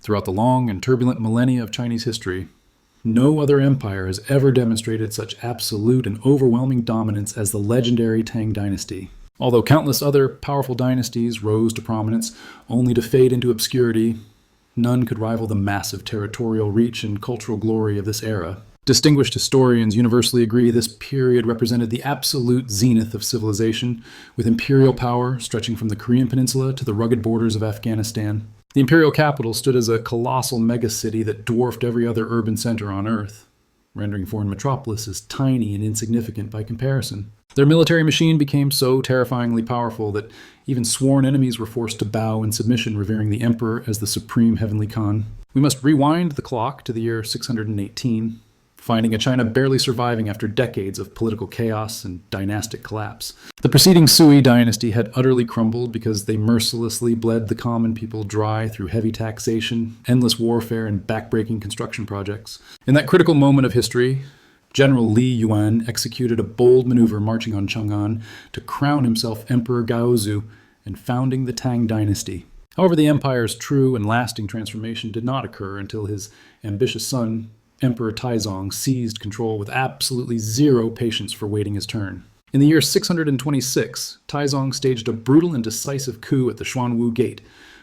Throughout the long and turbulent millennia of Chinese history, no other empire has ever demonstrated such absolute and overwhelming dominance as the legendary Tang Dynasty. Although countless other powerful dynasties rose to prominence only to fade into obscurity, none could rival the massive territorial reach and cultural glory of this era. Distinguished historians universally agree this period represented the absolute zenith of civilization, with imperial power stretching from the Korean peninsula to the rugged borders of Afghanistan. The imperial capital stood as a colossal megacity that dwarfed every other urban center on Earth, rendering foreign metropolises tiny and insignificant by comparison. Their military machine became so terrifyingly powerful that even sworn enemies were forced to bow in submission, revering the emperor as the supreme heavenly Khan. We must rewind the clock to the year 618, finding a China barely surviving after decades of political chaos and dynastic collapse. The preceding Sui dynasty had utterly crumbled because they mercilessly bled the common people dry through heavy taxation, endless warfare, and backbreaking construction projects. In that critical moment of history, General Li Yuan executed a bold maneuver marching on Chang'an to crown himself Emperor Gaozu and founding the Tang Dynasty. However, the empire's true and lasting transformation did not occur until his ambitious son, Emperor Taizong, seized control with absolutely zero patience for waiting his turn. In the year 626, Taizong staged a brutal and decisive coup at the Xuanwu Gate,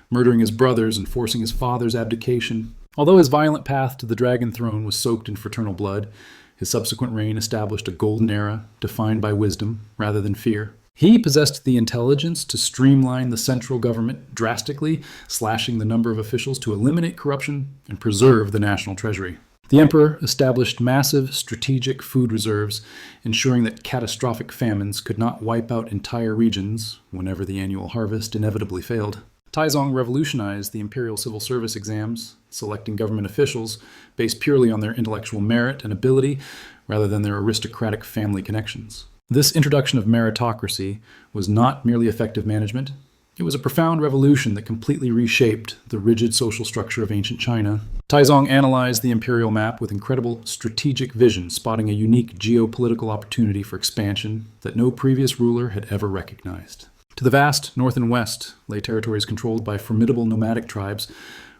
murdering his brothers and forcing his father's abdication. Although his violent path to the Dragon Throne was soaked in fraternal blood, his subsequent reign established a golden era defined by wisdom rather than fear. He possessed the intelligence to streamline the central government drastically, slashing the number of officials to eliminate corruption and preserve the national treasury. The emperor established massive strategic food reserves, ensuring that catastrophic famines could not wipe out entire regions whenever the annual harvest inevitably failed. Taizong revolutionized the imperial civil service exams, selecting government officials based purely on their intellectual merit and ability rather than their aristocratic family connections. This introduction of meritocracy was not merely effective management. It was a profound revolution that completely reshaped the rigid social structure of ancient China. Taizong analyzed the imperial map with incredible strategic vision, spotting a unique geopolitical opportunity for expansion that no previous ruler had ever recognized. To the vast north and west lay territories controlled by formidable nomadic tribes,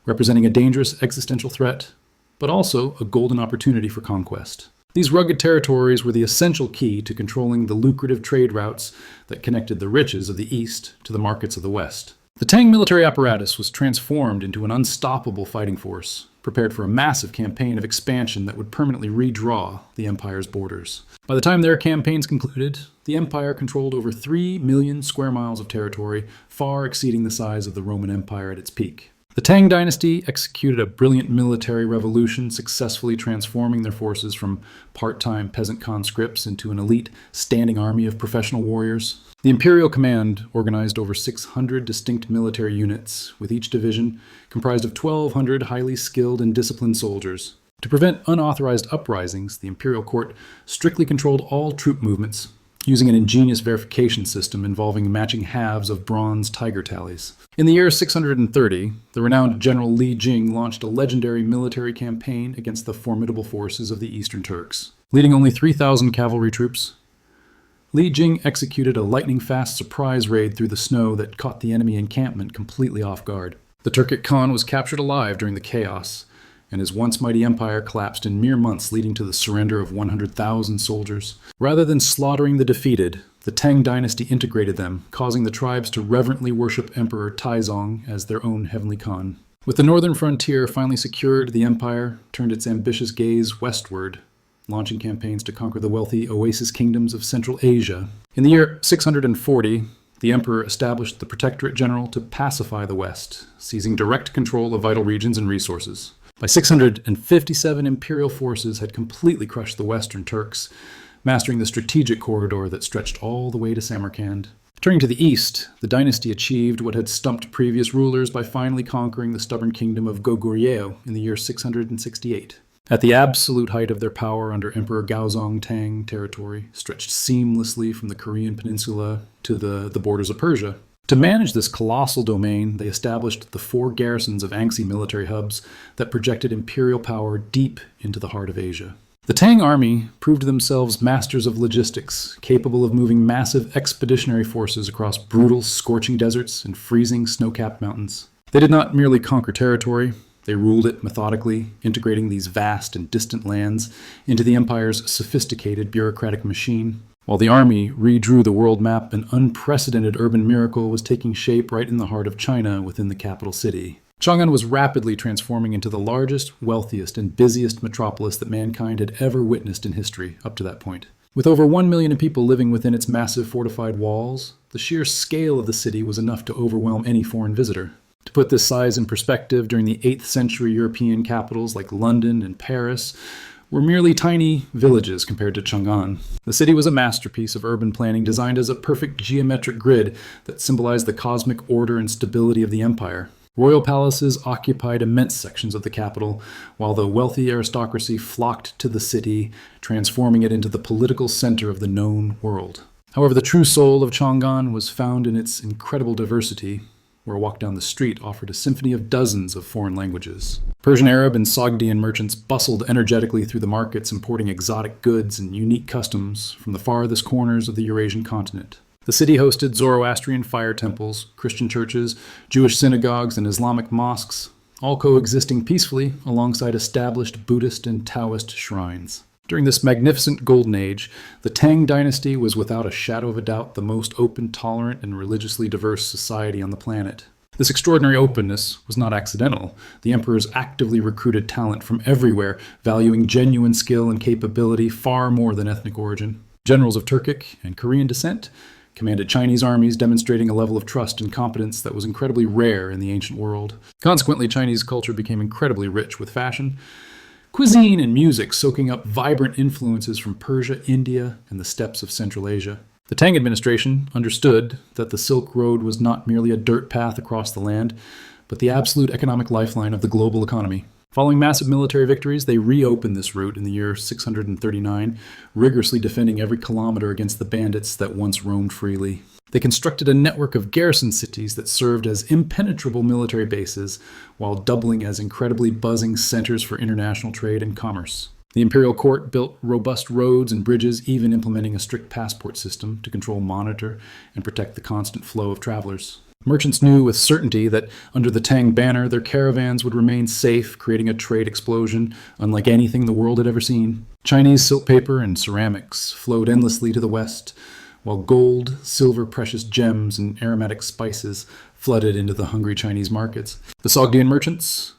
representing a dangerous existential threat, but also a golden opportunity for conquest. These rugged territories were the essential key to controlling the lucrative trade routes that connected the riches of the east to the markets of the west. The Tang military apparatus was transformed into an unstoppable fighting force, prepared for a massive campaign of expansion that would permanently redraw the empire's borders. By the time their campaigns concluded, the empire controlled over 3 million square miles of territory, far exceeding the size of the Roman Empire at its peak. The Tang Dynasty executed a brilliant military revolution, successfully transforming their forces from part-time peasant conscripts into an elite standing army of professional warriors. The imperial command organized over 600 distinct military units, with each division comprised of 1,200 highly skilled and disciplined soldiers. To prevent unauthorized uprisings, the imperial court strictly controlled all troop movements, using an ingenious verification system involving matching halves of bronze tiger tallies. In the year 630, the renowned General Li Jing launched a legendary military campaign against the formidable forces of the Eastern Turks. Leading only 3,000 cavalry troops, Li Jing executed a lightning-fast surprise raid through the snow that caught the enemy encampment completely off guard. The Turkic Khan was captured alive during the chaos, and his once mighty empire collapsed in mere months, leading to the surrender of 100,000 soldiers. Rather than slaughtering the defeated, the Tang Dynasty integrated them, causing the tribes to reverently worship Emperor Taizong as their own heavenly Khan. With the northern frontier finally secured, the empire turned its ambitious gaze westward, launching campaigns to conquer the wealthy oasis kingdoms of Central Asia. In the year 640, the emperor established the Protectorate General to pacify the West, seizing direct control of vital regions and resources. By 657, imperial forces had completely crushed the Western Turks, mastering the strategic corridor that stretched all the way to Samarkand. Turning to the east, the dynasty achieved what had stumped previous rulers by finally conquering the stubborn kingdom of Goguryeo in the year 668. At the absolute height of their power under Emperor Gaozong, Tang territory stretched seamlessly from the Korean peninsula to the borders of Persia. To manage this colossal domain, they established the 4 garrisons of Angxi military hubs that projected imperial power deep into the heart of Asia. The Tang army proved themselves masters of logistics, capable of moving massive expeditionary forces across brutal, scorching deserts and freezing, snow-capped mountains. They did not merely conquer territory, They ruled it methodically, integrating these vast and distant lands into the empire's sophisticated bureaucratic machine. While the army redrew the world map, an unprecedented urban miracle was taking shape right in the heart of China within the capital city. Chang'an was rapidly transforming into the largest, wealthiest, and busiest metropolis that mankind had ever witnessed in history up to that point. With over 1 million people living within its massive fortified walls, the sheer scale of the city was enough to overwhelm any foreign visitor. To put this size in perspective, during the 8th century European capitals like London and Paris were merely tiny villages compared to Chang'an. The city was a masterpiece of urban planning designed as a perfect geometric grid that symbolized the cosmic order and stability of the empire. Royal palaces occupied immense sections of the capital, while the wealthy aristocracy flocked to the city, transforming it into the political center of the known world. However, the true soul of Chang'an was found in its incredible diversity, where a walk down the street offered a symphony of dozens of foreign languages. Persian, Arab, and Sogdian merchants bustled energetically through the markets, importing exotic goods and unique customs from the farthest corners of the Eurasian continent. The city hosted Zoroastrian fire temples, Christian churches, Jewish synagogues, and Islamic mosques, all coexisting peacefully alongside established Buddhist and Taoist shrines. During this magnificent golden age, the Tang Dynasty was without a shadow of a doubt the most open, tolerant, and religiously diverse society on the planet. This extraordinary openness was not accidental. The emperors actively recruited talent from everywhere, valuing genuine skill and capability far more than ethnic origin. Generals of Turkic and Korean descent commanded Chinese armies, demonstrating a level of trust and competence that was incredibly rare in the ancient world. Consequently, Chinese culture became incredibly rich with fashion, cuisine, and music, soaking up vibrant influences from Persia, India, and the steppes of Central Asia. The Tang administration understood that the Silk Road was not merely a dirt path across the land, but the absolute economic lifeline of the global economy. Following massive military victories, they reopened this route in the year 639, rigorously defending every kilometer against the bandits that once roamed freely. They constructed a network of garrison cities that served as impenetrable military bases, while doubling as incredibly buzzing centers for international trade and commerce. The imperial court built robust roads and bridges, even implementing a strict passport system to control, monitor, and protect the constant flow of travelers. Merchants knew with certainty that under the Tang banner, their caravans would remain safe, creating a trade explosion unlike anything the world had ever seen. Chinese silk paper and ceramics flowed endlessly to the west, while gold, silver, precious gems, and aromatic spices flooded into the hungry Chinese markets. The Sogdian merchants,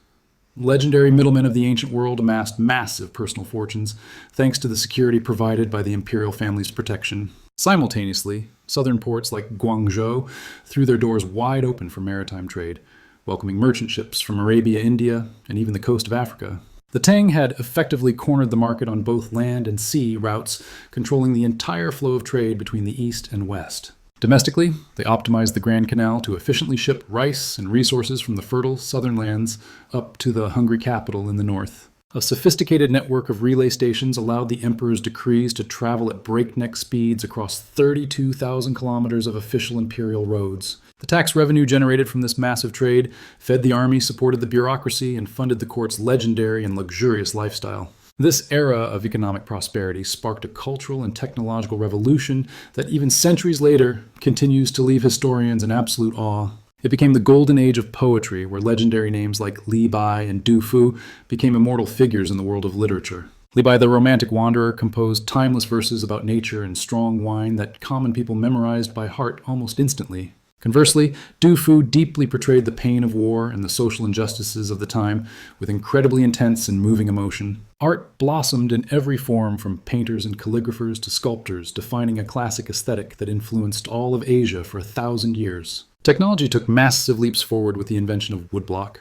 legendary middlemen of the ancient world, amassed massive personal fortunes thanks to the security provided by the imperial family's protection. Simultaneously, southern ports like Guangzhou threw their doors wide open for maritime trade, welcoming merchant ships from Arabia, India, and even the coast of Africa. The Tang had effectively cornered the market on both land and sea routes, controlling the entire flow of trade between the east and west. Domestically, they optimized the Grand Canal to efficiently ship rice and resources from the fertile southern lands up to the hungry capital in the north. A sophisticated network of relay stations allowed the emperor's decrees to travel at breakneck speeds across 32,000 kilometers of official imperial roads. The tax revenue generated from this massive trade fed the army, supported the bureaucracy, and funded the court's legendary and luxurious lifestyle. This era of economic prosperity sparked a cultural and technological revolution that even centuries later continues to leave historians in absolute awe. It became the golden age of poetry, where legendary names like Li Bai and Du Fu became immortal figures in the world of literature. Li Bai, the romantic wanderer, composed timeless verses about nature and strong wine that common people memorized by heart almost instantly. Conversely, Du Fu deeply portrayed the pain of war and the social injustices of the time with incredibly intense and moving emotion. Art blossomed in every form, from painters and calligraphers to sculptors, defining a classic aesthetic that influenced all of Asia for 1,000 years. Technology took massive leaps forward with the invention of woodblock,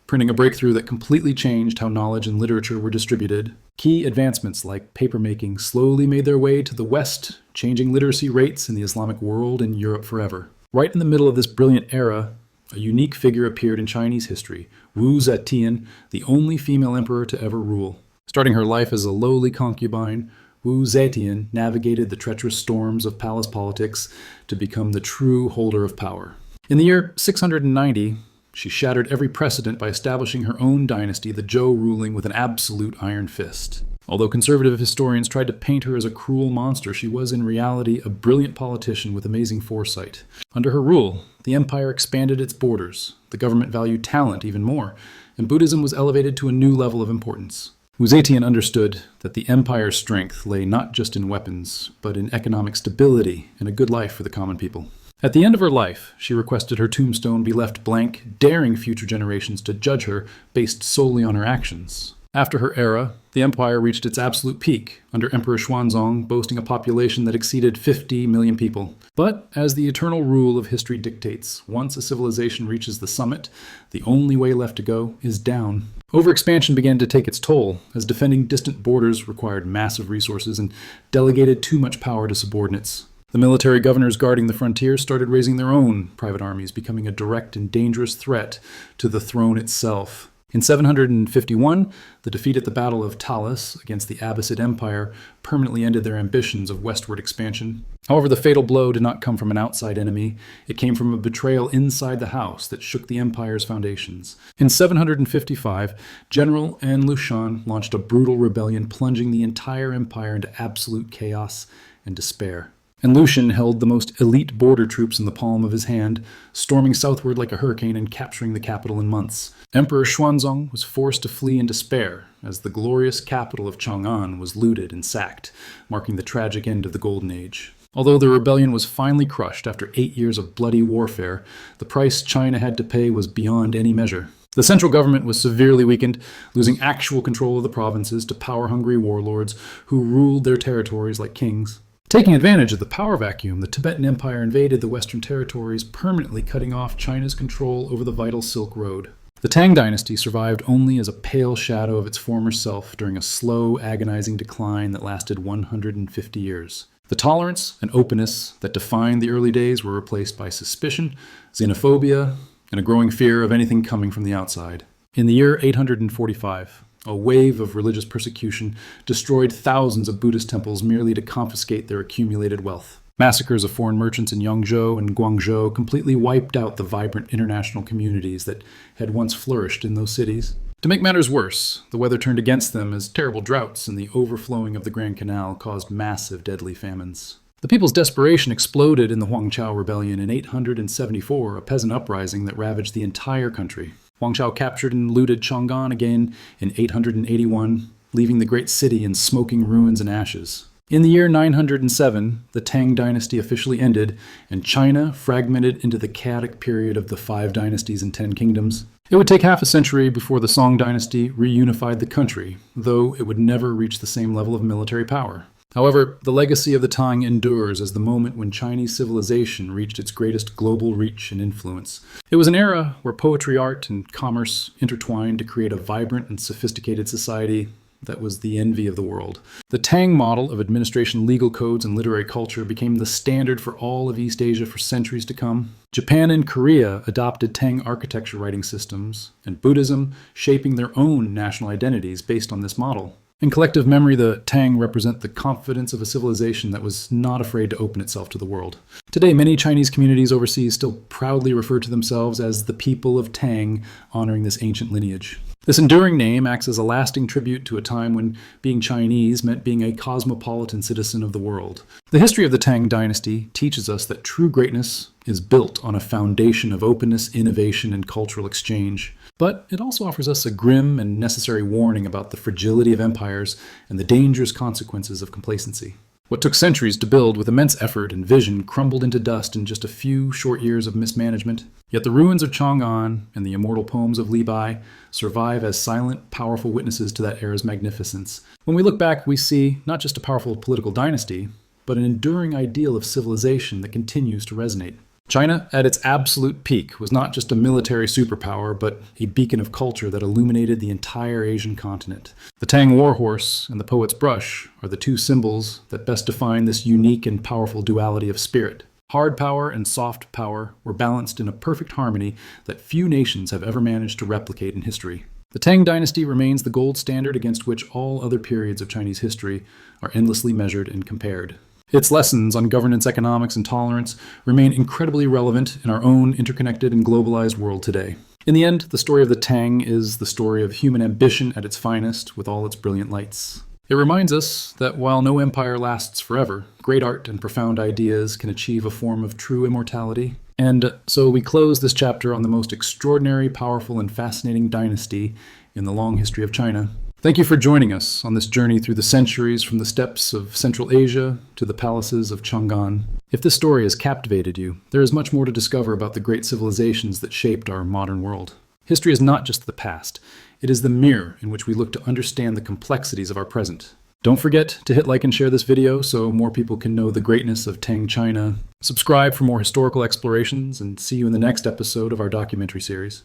printing a breakthrough that completely changed how knowledge and literature were distributed. Key advancements like papermaking slowly made their way to the West, changing literacy rates in the Islamic world and Europe forever. Right in the middle of this brilliant era, a unique figure appeared in Chinese history, Wu Zetian, the only female emperor to ever rule. Starting her life as a lowly concubine, Wu Zetian navigated the treacherous storms of palace politics to become the true holder of power. In the year 690, she shattered every precedent by establishing her own dynasty, the Zhou ruling with an absolute iron fist. Although conservative historians tried to paint her as a cruel monster, she was in reality a brilliant politician with amazing foresight. Under her rule, the empire expanded its borders, the government valued talent even more, and Buddhism was elevated to a new level of importance. Wu Zetian understood that the empire's strength lay not just in weapons, but in economic stability and a good life for the common people. At the end of her life, she requested her tombstone be left blank, daring future generations to judge her based solely on her actions. After her era, the empire reached its absolute peak, under Emperor Taizong, boasting a population that exceeded 50 million people. But, as the eternal rule of history dictates, once a civilization reaches the summit, the only way left to go is down. Overexpansion began to take its toll, as defending distant borders required massive resources and delegated too much power to subordinates. The military governors guarding the frontier started raising their own private armies, becoming a direct and dangerous threat to the throne itself. In 751, the defeat at the Battle of Talas against the Abbasid Empire permanently ended their ambitions of westward expansion. However, the fatal blow did not come from an outside enemy. It came from a betrayal inside the house that shook the empire's foundations. In 755, General An Lushan launched a brutal rebellion, plunging the entire empire into absolute chaos and despair. An Lushan held the most elite border troops in the palm of his hand, storming southward like a hurricane and capturing the capital in months. Emperor Xuanzong was forced to flee in despair, as the glorious capital of Chang'an was looted and sacked, marking the tragic end of the Golden Age. Although the rebellion was finally crushed after 8 years of bloody warfare, the price China had to pay was beyond any measure. The central government was severely weakened, losing actual control of the provinces to power-hungry warlords who ruled their territories like kings. Taking advantage of the power vacuum, the Tibetan Empire invaded the Western territories, permanently cutting off China's control over the vital Silk Road. The Tang Dynasty survived only as a pale shadow of its former self during a slow, agonizing decline that lasted 150 years. The tolerance and openness that defined the early days were replaced by suspicion, xenophobia, and a growing fear of anything coming from the outside. In the year 845, a wave of religious persecution destroyed thousands of Buddhist temples merely to confiscate their accumulated wealth. Massacres of foreign merchants in Yangzhou and Guangzhou completely wiped out the vibrant international communities that had once flourished in those cities. To make matters worse, the weather turned against them as terrible droughts and the overflowing of the Grand Canal caused massive deadly famines. The people's desperation exploded in the Huangqiao Rebellion in 874, a peasant uprising that ravaged the entire country. Huangqiao captured and looted Chang'an again in 881, leaving the great city in smoking ruins and ashes. In the year 907, the Tang Dynasty officially ended, and China fragmented into the chaotic period of the 5 dynasties and 10 kingdoms. It would take half a century before the Song Dynasty reunified the country, though it would never reach the same level of military power. However, the legacy of the Tang endures as the moment when Chinese civilization reached its greatest global reach and influence. It was an era where poetry, art, and commerce intertwined to create a vibrant and sophisticated society that was the envy of the world. The Tang model of administration, legal codes, and literary culture became the standard for all of East Asia for centuries to come. Japan and Korea adopted Tang architecture writing systems, and Buddhism shaping their own national identities based on this model. In collective memory, the Tang represent the confidence of a civilization that was not afraid to open itself to the world. Today, many Chinese communities overseas still proudly refer to themselves as the people of Tang, honoring this ancient lineage. This enduring name acts as a lasting tribute to a time when being Chinese meant being a cosmopolitan citizen of the world. The history of the Tang Dynasty teaches us that true greatness is built on a foundation of openness, innovation, and cultural exchange. But it also offers us a grim and necessary warning about the fragility of empires and the dangerous consequences of complacency. What took centuries to build with immense effort and vision crumbled into dust in just a few short years of mismanagement. Yet the ruins of Chang'an and the immortal poems of Li Bai survive as silent, powerful witnesses to that era's magnificence. When we look back, we see not just a powerful political dynasty, but an enduring ideal of civilization that continues to resonate. China, at its absolute peak, was not just a military superpower, but a beacon of culture that illuminated the entire Asian continent. The Tang warhorse and the poet's brush are the two symbols that best define this unique and powerful duality of spirit. Hard power and soft power were balanced in a perfect harmony that few nations have ever managed to replicate in history. The Tang Dynasty remains the gold standard against which all other periods of Chinese history are endlessly measured and compared. Its lessons on governance, economics, and tolerance remain incredibly relevant in our own interconnected and globalized world today. In the end, the story of the Tang is the story of human ambition at its finest, with all its brilliant lights. It reminds us that while no empire lasts forever, great art and profound ideas can achieve a form of true immortality. And so we close this chapter on the most extraordinary, powerful, and fascinating dynasty in the long history of China. Thank you for joining us on this journey through the centuries from the steppes of Central Asia to the palaces of Chang'an. If this story has captivated you, there is much more to discover about the great civilizations that shaped our modern world. History is not just the past. It is the mirror in which we look to understand the complexities of our present. Don't forget to hit like and share this video so more people can know the greatness of Tang China. Subscribe for more historical explorations, and see you in the next episode of our documentary series.